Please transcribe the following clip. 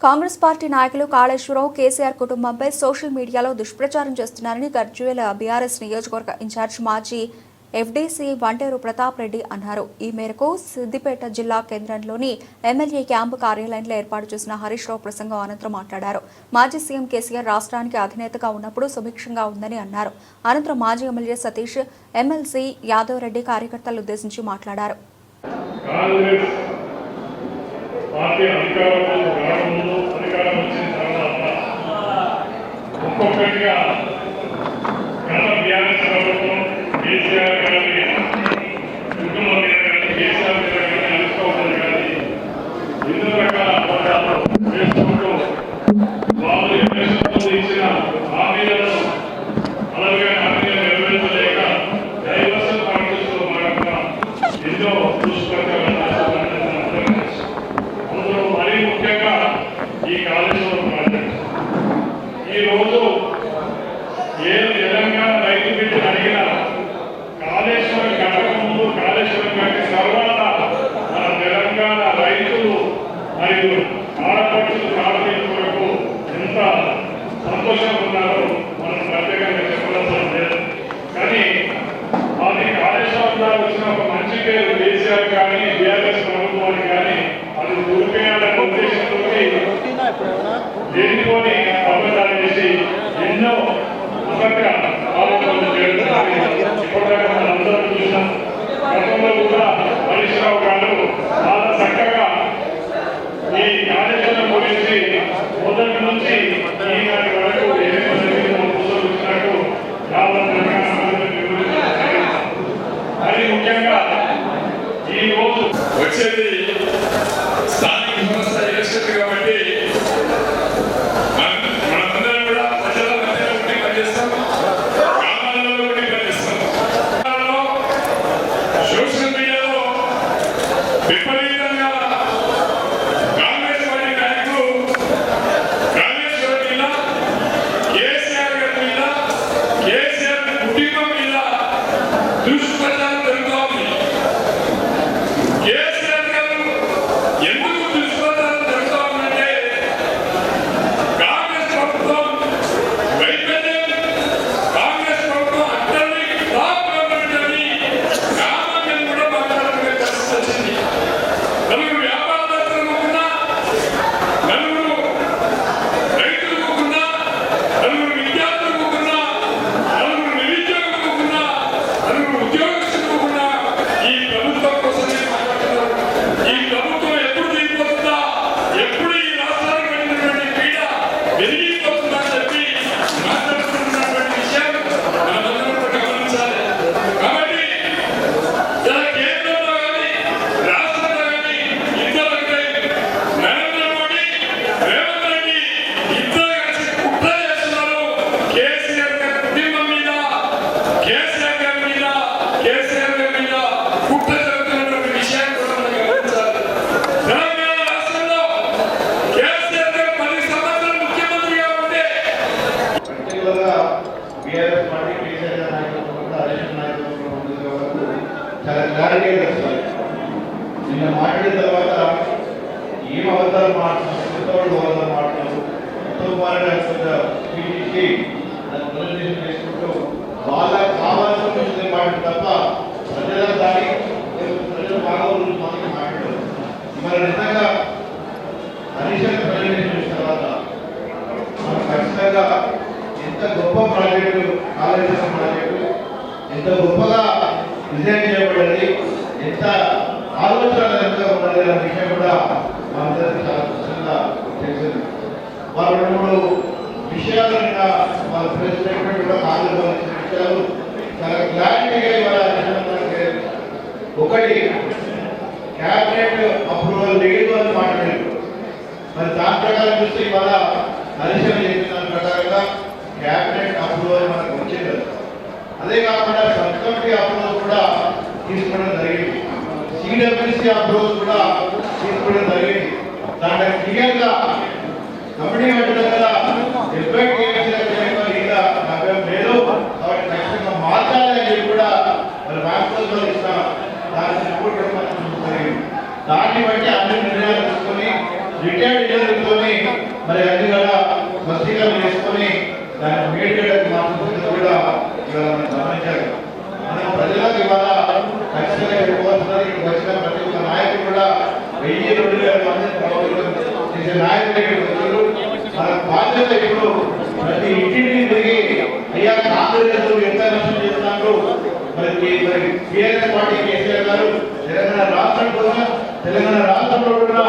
Congress party నాయకులు కాళేశ్వరరావు కేసీఆర్ కుటుంబంపై social మీడియాలో దుష్ప్రచారం చేస్తున్నారని గర్జువేల బీఆర్ఎస్ నియోజకవర్గ ఇన్ఛార్జ్ మాజీ ఎఫ్డీసీ వంటేరు ప్రతాప్ రెడ్డి అన్నారు. ఈ మేరకు సిద్దిపేట జిల్లా కేంద్రంలోని ఎమ్మెల్యే క్యాంపు కార్యాలయంలో ఏర్పాటు చేసిన హరీష్ రావు ప్రసంగం అనంతరం మాట్లాడారు. మాజీ సీఎం కేసీఆర్ రాష్ట్రానికి అధినేతగా ఉన్నప్పుడు సుభిక్షంగా ఉందని అన్నారు. అనంతరం మాజీ ఎమ్మెల్యే సతీష్, ఎమ్మెల్సీ యాదవ్ రెడ్డి కార్యకర్తలను ఉద్దేశించి మాట్లాడారు. పార్టీ అధికారంలో రావడంలో అధికారం వచ్చిన తర్వాత ఒక్కొక్కటిగా గత బీఆర్ఎస్ ప్రభుత్వం కేసీఆర్ గారి కుటుంబం మీద కానీ కేసీఆర్ మీద కానీ అనుకోవడం కానీ ఎన్నో రకాల అబద్ధాలు వేసుకుంటూ వాళ్ళు ఎన్నికల్లో ఇచ్చిన హామీలను అలాగే హామీలను నెరవేర్చలేక డైవర్షన్ పాలిటిక్స్ లో భాగంగా ఎన్నో దుష్ప్రచారాలు ముఖ్యంగా ఈ కాళేశ్వరం ప్రాజెక్ట్ ఈరోజు ఏ తెలంగాణ రైతు బిడ్డలు అడిగిన కాళేశ్వరం కట్టకముందు కాళేశ్వరం కట్టిన తర్వాత మన తెలంగాణ రైతులు మరియు ఆడపడుచులు కాళేశ్వరం కొరకు ఎంత సంతోషంగా ఉన్నారో మనం ప్రత్యేకంగా చెప్పవలసిన లేదు. కానీ అది కాళేశ్వరం ద్వారా వచ్చిన ఒక మంచి పేరు కేసీఆర్ కానీ బీఆర్ఎస్ ప్రభుత్వానికి కానీ అది దుర్పేయాలనే ఉద్దేశంతో దేనికోని అబద్ధాలు చేసి ఎన్నో అసత్య ఆరోపణలు చేస్తున్నారు. ఇప్పటిదాకా మనం అందరం చూసినాం. గతంలో కూడా హరీష్ రావు గారు చాలా చక్కగా ఈ కాళేశ్వరం గురించి మొదటి నుంచి ఈనాటి వరకు పుస్తకించినట్టు అది ముఖ్యంగా ఈ రోజు వచ్చేది స్థానిక సంస్థ ఎలక్షన్ కాబట్టి మనందరం కూడా ప్రజల మధ్యలో ఉండి పనిచేస్తాం, గ్రామాలలో ఉండి పనిచేస్తాం. సోషల్ మీడియాలో విపరీతంగా కాంగ్రెస్ పార్టీ నాయకులు కాంగ్రెస్ పార్టీ మీద, కేసీఆర్ గారి మీద, కేసీఆర్ కుటుంబం మీద దుష్ప్రచారం జరుగుతూ ఉంది. నిన్న మాట్లాడిన తర్వాత ఏం అవతారం మాట్లాడుతున్నారు చేసుకుంటూ వాళ్ళకి కావాల్సిన మాట్లాడు తప్ప ప్రజల దాని ప్రజల బాగోగులు మాట్లాడరు. మరి నిజంగా హరీష్ ప్రజెంటేషన్ చేసిన తర్వాత మనం ఖచ్చితంగా ఎంత గొప్ప ప్రాజెక్టు కాళేశ్వరం ప్రాజెక్టు ఎంత గొప్పగా డిజైన్ చేయబడింది, ఎంత ఆలోచన ఎంత ఉన్నది అనే విషయం కూడా మనందరికీ చాలా స్పష్టంగా తెలిసింది. వాళ్ళు 2-3 విషయాలు వాళ్ళ ప్రెసిడెంట్ కూడా కాంగ్రెస్ విషయాలు చాలా క్లారిటీగా ఇవాళ ఒకటి క్యాబినెట్ అప్రూవల్ లేదు అని మాట్లాడారు. మరి దాని ప్రకారం చూస్తే ఇవాళ హరీష్ చెప్పిన దాని ప్రకారంగా క్యాబినెట్ అప్రూవల్ మనకు వచ్చింది. అదే కాకుండా సబ్ కమిటీ అప్రూవల్ కూడా తీసుకోవడం జరిగింది, సిడబ్ల్యూసీ అప్రూవల్ కూడా తీసుకోవడం జరిగింది. దాంట్లో క్లియర్గా కమిటీ పెట్టడం కదా 70 లేదా 40 లేదు కాబట్టి ఖచ్చితంగా మార్చాలని చెప్పి కూడా మరి బ్యాంకుల్లో ఇచ్చిన దాన్ని రిపోర్ట్ జరిగింది. దాన్ని బట్టి అన్ని నిర్ణయాలు తీసుకొని రిటైర్డ్ ఇంజనీర్లతోని మరి అన్ని కూడా స్పష్టీకరణ చేసుకొని దాన్ని మేడిగడ్డకు మార్చుకుంటూ కూడా ఇవాళ మనం గమనించాలి. మనం ప్రజలకు ఇవాళ ఖచ్చితంగా చెప్పుకోవాల్సినది ఇక్కడికి వచ్చిన ప్రతి ఒక్క నాయకుడు కూడా 1000-2000 మందిని ప్రభావితం చేసే నాయకులు ఇక్కడికి వచ్చారు. మన బాధ్యత ఇప్పుడు ప్రతి ఇంటింటికి తిరిగి అయ్యా కాంగ్రెస్ ఎంత నష్టం చేస్తున్నారు, మరి టీఆర్ఎస్ పార్టీ కేసీఆర్ గారు తెలంగాణ రాష్ట్రం కోసం తెలంగాణ రాష్ట్రంలో కూడా